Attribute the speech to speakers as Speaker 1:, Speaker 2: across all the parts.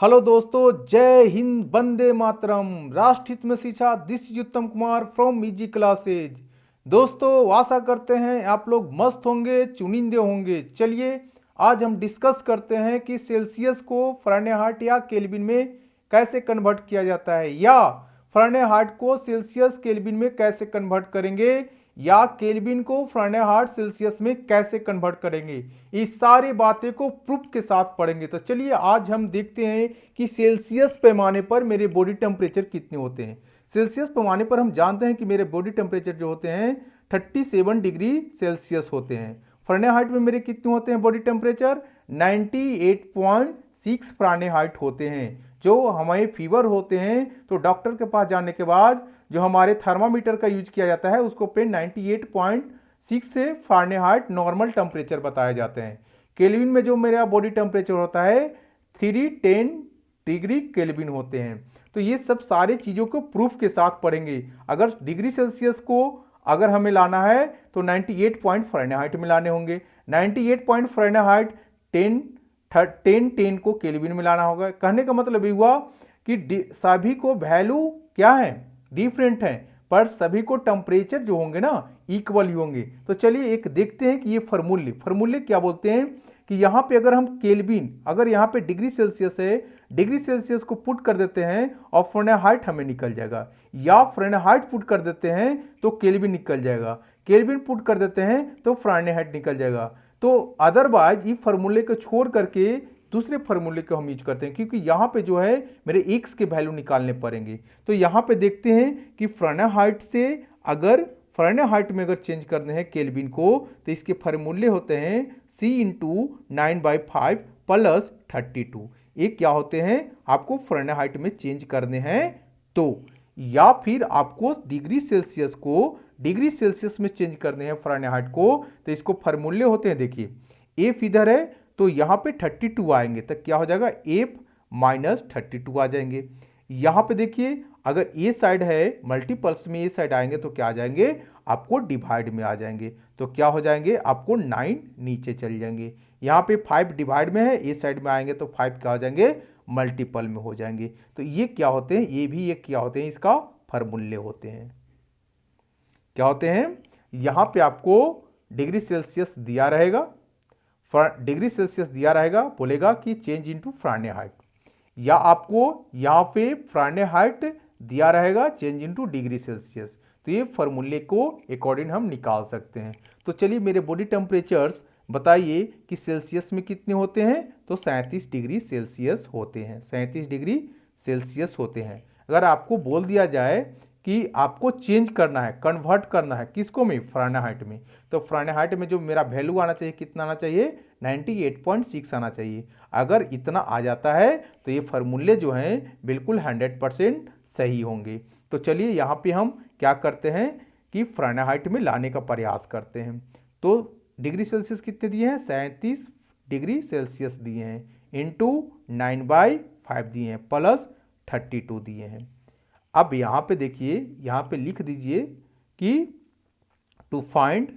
Speaker 1: Hello दोस्तों, जय हिंद, वंदे मातरम। राष्ट्र हित में शिक्षा, दिस इज उत्तम कुमार फ्रॉम इजी क्लासेज। दोस्तों, आशा करते हैं आप लोग मस्त होंगे, चुनिंदे होंगे। चलिए आज हम डिस्कस करते हैं कि सेल्सियस को फ़ारेनहाइट या केल्विन में कैसे कन्वर्ट किया जाता है, या फ़ारेनहाइट को सेल्सियस केल्विन में कैसे कन्वर्ट करेंगे, या केल्विन को फ़ारेनहाइट सेल्सियस में कैसे कन्वर्ट करेंगे। इस सारी बातें को प्रूफ के साथ पढ़ेंगे। तो चलिए आज हम देखते हैं कि सेल्सियस पैमाने पर मेरे बॉडी टेम्परेचर कितने होते हैं। सेल्सियस पैमाने पर हम जानते हैं कि मेरे बॉडी टेम्परेचर जो होते हैं 37 डिग्री सेल्सियस होते हैं। फ़ारेनहाइट में मेरे कितने होते हैं बॉडी टेम्परेचर? 98.6 फ़ारेनहाइट होते हैं। जो हमें फीवर होते हैं तो डॉक्टर के पास जाने के बाद जो हमारे थर्मामीटर का यूज किया जाता है उसको पे 98.6 से फ़ारेनहाइट नॉर्मल टेम्परेचर बताए जाते हैं। केल्विन में जो मेरा बॉडी टेम्परेचर होता है 310 डिग्री केल्विन होते हैं। तो ये सब सारी चीज़ों को प्रूफ के साथ पढ़ेंगे। अगर डिग्री सेल्सियस को अगर हमें लाना है तो 98 पॉइंट फ़ारेनहाइट में लाने होंगे। 98 पॉइंट फ़ारेनहाइट 10 को केल्विन में लाना होगा। कहने का मतलब ये हुआ कि सभी को वैल्यू क्या है, डिफरेंट है, पर सभी को टेम्परेचर जो होंगे ना इक्वल ही होंगे। तो चलिए एक देखते हैं कि ये फॉर्मूले क्या बोलते हैं कि यहाँ पे अगर हम केल्विन, अगर यहाँ पे डिग्री सेल्सियस है, डिग्री सेल्सियस को पुट कर देते हैं और फ़ारेनहाइट हमें निकल जाएगा, या फ़ारेनहाइट पुट कर देते हैं तो केल्विन निकल जाएगा, केल्विन पुट कर देते हैं तो फ़ारेनहाइट निकल जाएगा। तो अदरवाइज ये फार्मूले को छोड़ करके दूसरे फार्मूले को हम यूज करते हैं, क्योंकि यहाँ पे जो है मेरे एक्स के वैल्यू निकालने पड़ेंगे। तो यहाँ पे देखते हैं कि फ़ारेनहाइट से अगर फ़ारेनहाइट में अगर चेंज करने हैं केल्विन को तो इसके फार्मूले होते हैं C इंटू 9/5 प्लस 32। ये क्या होते हैं, आपको फ़ारेनहाइट में चेंज करने हैं तो, या फिर आपको डिग्री सेल्सियस को डिग्री सेल्सियस में चेंज करने हैं फ़ारेनहाइट को, तो इसको फार्मूले होते हैं। देखिए एफ इधर है तो यहाँ पे 32 आएंगे तो क्या हो जाएगा, एफ माइनस 32 आ जाएंगे। यहाँ पे देखिए अगर ए साइड है मल्टीपल्स में ए साइड आएंगे तो क्या आ जाएंगे, आपको डिवाइड में आ जाएंगे। तो क्या हो जाएंगे, आपको 9 नीचे चल जाएंगे। यहाँ पे 5 डिवाइड में है, ए साइड में आएंगे तो 5 क्या हो जाएंगे, मल्टीपल में हो जाएंगे। तो ये क्या होते हैं, ये भी ये क्या होते हैं, इसका फार्मूले होते हैं। क्या होते हैं, यहां पे आपको डिग्री सेल्सियस दिया रहेगा, डिग्री सेल्सियस दिया रहेगा, बोलेगा कि चेंज इनटू फ़ारेनहाइट, या आपको यहां पे फ़ारेनहाइट दिया रहेगा चेंज इनटू डिग्री सेल्सियस। तो ये फार्मूले को अकॉर्डिंग हम निकाल सकते हैं। तो चलिए मेरे बॉडी टेम्परेचर्स बताइए कि सेल्सियस में कितने होते हैं, तो 37 डिग्री सेल्सियस होते हैं, 37 डिग्री सेल्सियस होते हैं। अगर आपको बोल दिया जाए कि आपको चेंज करना है, कन्वर्ट करना है किसको में, फ़ारेनहाइट में, तो फ़ारेनहाइट में जो मेरा वैल्यू आना चाहिए कितना आना चाहिए, 98.6 आना चाहिए। अगर इतना आ जाता है तो ये फार्मूले जो हैं बिल्कुल 100% सही होंगे। तो चलिए यहाँ पे हम क्या करते हैं कि फ़ारेनहाइट में लाने का प्रयास करते हैं। तो डिग्री सेल्सियस कितने दिए हैं, 37 डिग्री सेल्सियस दिए हैं, इंटू 9/5 दिए हैं, प्लस 32 दिए हैं। अब यहाँ पे देखिए, यहाँ पे लिख दीजिए कि टू फाइंड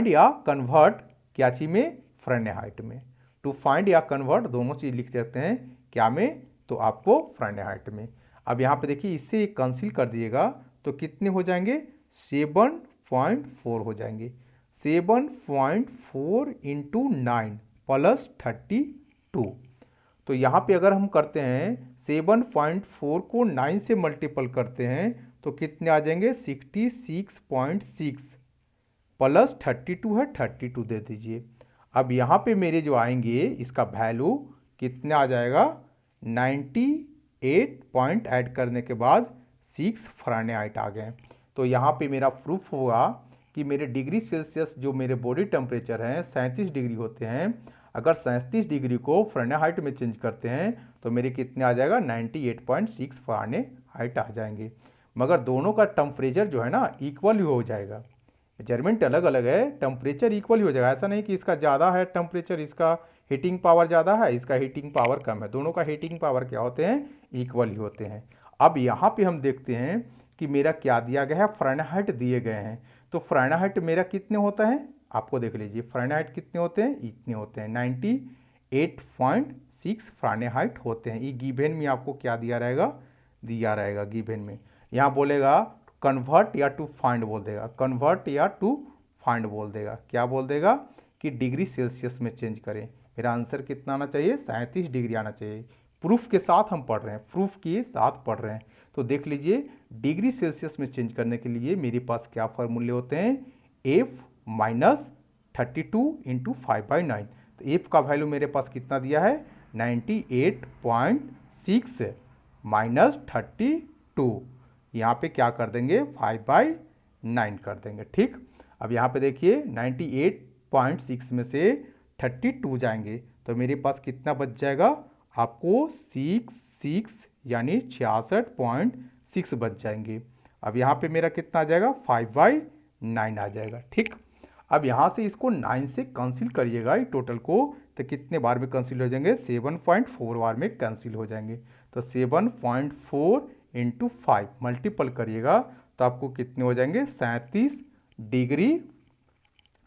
Speaker 1: या कन्वर्ट क्या चीज में, फ़ारेनहाइट में। टू फाइंड या कन्वर्ट दोनों चीज लिख सकते हैं, क्या में, तो आपको फ़ारेनहाइट में। अब यहाँ पे देखिए इससे कैंसिल कर दिएगा तो कितने हो जाएंगे, 7.4 हो जाएंगे। 7.4 इंटू 9 प्लस 32। तो यहाँ पे अगर हम करते हैं 7.4 को 9 से मल्टीपल करते हैं तो कितने आ जाएंगे, 66.6 प्लस 32 है, 32 दे दीजिए। अब यहाँ पे मेरे जो आएंगे इसका वैल्यू कितना आ जाएगा, 98 पॉइंट ऐड करने के बाद 6 फ़ारेनहाइट आ गए। तो यहाँ पे मेरा प्रूफ होगा कि मेरे डिग्री सेल्सियस जो मेरे बॉडी टेम्परेचर हैं 37 डिग्री होते हैं। अगर 37 डिग्री को फ़ारेनहाइट में चेंज करते हैं तो मेरे कितने आ जाएगा, 98.6 फ़ारेनहाइट आ जाएंगे। मगर दोनों का टेम्परेचर जो है ना इक्वल ही हो जाएगा। मेजरमेंट अलग अलग है, टेम्परेचर इक्वल ही हो जाएगा। ऐसा नहीं कि इसका ज़्यादा है टेम्परेचर, इसका हीटिंग पावर ज़्यादा है, इसका हीटिंग पावर कम है। दोनों का हीटिंग पावर क्या होते हैं, इक्वल ही होते हैं। अब यहाँ पे हम देखते हैं कि मेरा क्या दिया गया है, फ़ारेनहाइट दिए गए हैं। तो फ़ारेनहाइट मेरा कितने होता है, आपको देख लीजिए फ़ारेनहाइट कितने होते हैं, इतने होते हैं, 98.6 फ़ारेनहाइट होते हैं। ये गिवन में आपको क्या दिया रहेगा गिवन में। यहाँ बोलेगा कन्वर्ट या टू फाइंड बोल देगा, कन्वर्ट या टू फाइंड बोल देगा। क्या बोल देगा कि डिग्री सेल्सियस में चेंज करें। मेरा आंसर कितना आना चाहिए, 37 डिग्री आना चाहिए। प्रूफ के साथ हम पढ़ रहे हैं, प्रूफ के साथ पढ़ रहे हैं। तो देख लीजिए डिग्री सेल्सियस में चेंज करने के लिए मेरे पास क्या फार्मूले होते हैं, एफ माइनस 32 इंटू 5/9। तो एफ का वैल्यू मेरे पास कितना दिया है, 98.6 माइनस 32। यहाँ पे क्या कर देंगे, 5/9 कर देंगे। ठीक, अब यहाँ पे देखिए 98.6 में से 32 जाएंगे तो मेरे पास कितना बच जाएगा, आपको 66 यानी 66.6 बच जाएंगे। अब यहाँ पे मेरा कितना आ जाएगा, 5/9 आ जाएगा। ठीक, अब यहाँ से इसको 9 से कैंसिल करिएगा ये टोटल को, तो कितने बार में कैंसिल हो जाएंगे, 7.4 बार में कैंसिल हो जाएंगे। तो 7.4 इंटू 5 मल्टीपल करिएगा तो आपको कितने हो जाएंगे, 37 डिग्री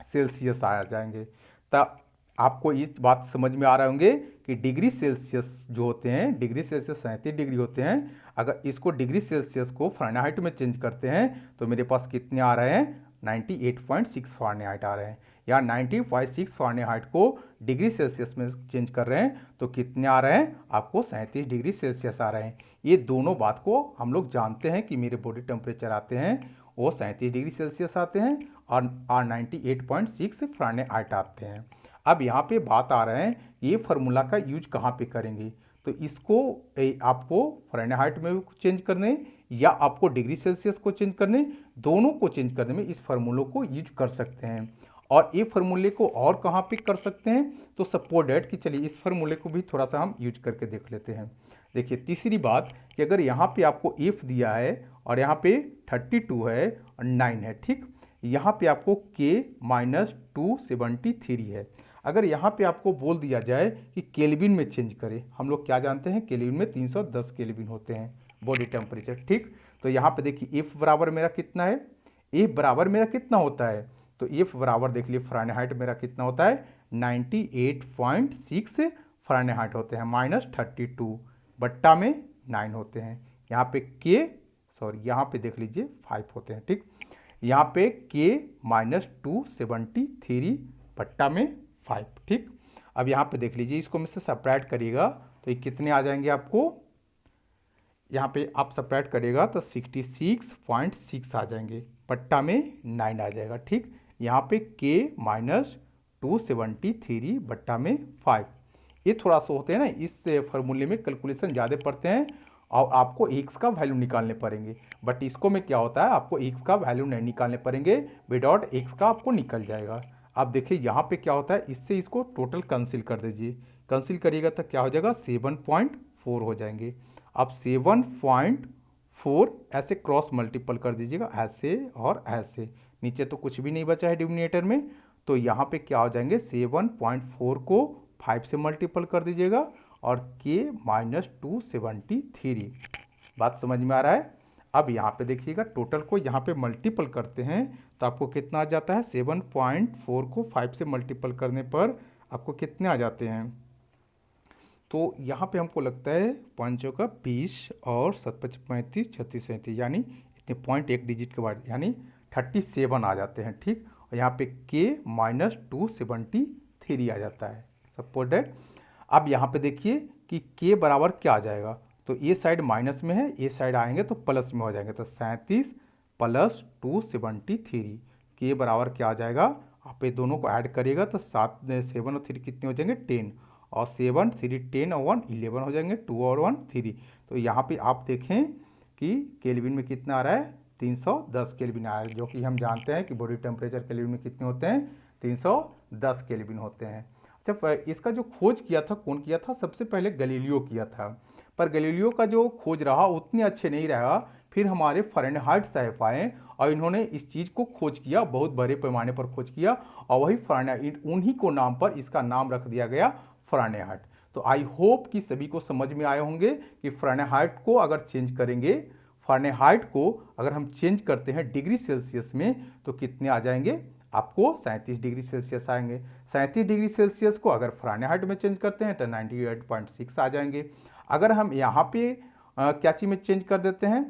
Speaker 1: सेल्सियस आ जाएंगे। तब आपको इस बात समझ में आ रहे होंगे कि डिग्री सेल्सियस जो होते हैं, डिग्री सेल्सियस 37 डिग्री होते हैं। अगर इसको डिग्री सेल्सियस को फ़ारेनहाइट में चेंज करते हैं तो मेरे पास कितने आ रहे हैं, 98.6 फ़ारेनहाइट आ रहे हैं। या 90.6 फ़ारेनहाइट को डिग्री सेल्सियस में चेंज कर रहे हैं तो कितने आ रहे हैं, आपको 37 डिग्री सेल्सियस आ रहे हैं। ये दोनों बात को हम लोग जानते हैं कि मेरे बॉडी टेम्परेचर आते हैं वो 37 डिग्री सेल्सियस आते हैं और 98.6 फ़ारेनहाइट आते हैं। अब यहाँ पे बात आ रहा है ये फार्मूला का यूज कहाँ पे करेंगे, तो इसको आपको फ़ारेनहाइट में चेंज करने या आपको डिग्री सेल्सियस को चेंज करने, दोनों को चेंज करने में इस फार्मूलों को यूज कर सकते हैं। और ये फार्मूले को और कहाँ पे कर सकते हैं, तो सपोज दैट कि चलिए इस फार्मूले को भी थोड़ा सा हम यूज करके देख लेते हैं। देखिए तीसरी बात कि अगर यहाँ पे आपको एफ दिया है और यहाँ पे 32 है और 9 है, ठीक, यहाँ पे आपको के माइनस 273 है। अगर यहाँ पे आपको बोल दिया जाए कि केल्विन में चेंज करें, हम लोग क्या जानते हैं केल्विन में 310 केल्विन होते हैं बॉडी टेम्परेचर। ठीक, तो यहाँ पे देखिए एफ बराबर मेरा कितना है, एफ बराबर मेरा कितना होता है, तो एफ बराबर देख लिए फ़ारेनहाइट मेरा कितना होता है, 98.6 फ़ारेनहाइट होते हैं माइनस 32 बट्टा में 9 होते हैं। यहाँ पे के यहाँ पे देख लीजिए 5 होते हैं। ठीक, यहाँ पे के माइनस 273 बट्टा में 5। ठीक, अब यहाँ पे देख लीजिए इसको में से सब्ट्रैक्ट करिएगा तो ये कितने आ जाएंगे आपको, यहाँ पे आप सब्ट्रैक्ट करिएगा तो 66.6 आ जाएंगे बट्टा में 9 आ जाएगा। ठीक, यहाँ पे के माइनस 273 बट्टा में 5। ये थोड़ा सा होते हैं ना, इस फार्मूले में कैलकुलेशन ज़्यादा पड़ते हैं और आपको एक्स का वैल्यू निकालने पड़ेंगे, बट इसको में क्या होता है आपको एक्स का वैल्यू नहीं निकालने पड़ेंगे, विदाउट एक्स का आपको निकल जाएगा। अब देखिए यहाँ पे क्या होता है, इससे इसको टोटल कैंसिल कर दीजिए, कैंसिल करिएगा तो क्या हो जाएगा 7.4 हो जाएंगे। अब 7.4 ऐसे क्रॉस मल्टीपल कर दीजिएगा, ऐसे और ऐसे, नीचे तो कुछ भी नहीं बचा है डिनोमिनेटर में, तो यहाँ पे क्या हो जाएंगे 7.4 को 5 से मल्टीपल कर दीजिएगा और के माइनस 273। बात समझ में आ रहा है। अब यहाँ पे देखिएगा टोटल को यहाँ पे मल्टीपल करते हैं तो आपको कितना आ जाता है, 7.4 को 5 से मल्टीपल करने पर आपको कितने आ जाते हैं, तो यहाँ पे हमको लगता है 5 का 20 और 7 5 35 36 37 यानी इतने पॉइंट एक डिजिट के बाद यानी 37 आ जाते हैं। ठीक, और यहाँ पे के माइनस 273 आ जाता है सपोज दैट। अब यहाँ पे देखिए कि के बराबर क्या आ जाएगा, तो ये साइड माइनस में है, ये साइड आएंगे तो प्लस में हो जाएंगे, तो 37 प्लस 273 के बराबर क्या आ जाएगा, आप ये दोनों को ऐड करिएगा तो 7 और 3 कितने हो जाएंगे 10, और 7 3 10 और 1 11 हो जाएंगे, 2 और 1 3। तो यहाँ पे आप देखें कि केल्विन में कितना आ रहा है, 310 केल्विन आ रहा है, जो कि हम जानते हैं कि बॉडी टेम्परेचर केल्विन में कितने होते हैं, 310 केल्विन होते हैं। अच्छा, इसका जो खोज किया था कौन किया था, सबसे पहले गैलीलियो किया था, पर गैलीलियो का जो खोज रहा उतने अच्छे नहीं रहा। फिर हमारे फ़ारेनहाइट साहब आए और इन्होंने इस चीज़ को खोज किया, बहुत बड़े पैमाने पर खोज किया, और वही फ़ारेनहाइट उन्हीं को नाम पर इसका नाम रख दिया गया फ़ारेनहाइट। तो आई होप कि सभी को समझ में आए होंगे कि फ़ारेनहाइट को अगर चेंज करेंगे, फ़ारेनहाइट को अगर हम चेंज करते हैं डिग्री सेल्सियस में तो कितने आ जाएंगे, आपको 37 डिग्री सेल्सियस आएंगे। 37 डिग्री सेल्सियस को अगर फ़ारेनहाइट में चेंज करते हैं तो 98.6 आ जाएंगे। अगर हम यहाँ पे क्या चीज़ में चेंज कर देते हैं,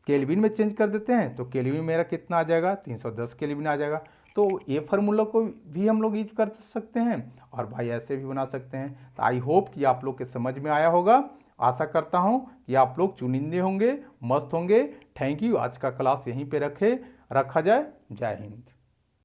Speaker 1: केल्विन में चेंज कर देते हैं, तो केल्विन मेरा कितना आ जाएगा, 310 केल्विन आ जाएगा। तो ये फार्मूला को भी हम लोग यूज कर सकते हैं और भाई ऐसे भी बना सकते हैं। तो आई होप कि आप लोग के समझ में आया होगा। आशा करता हूँ कि आप लोग चुनिंदे होंगे, मस्त होंगे। Thank you. आज का क्लास यहीं पे रखा जाए। जय हिंद।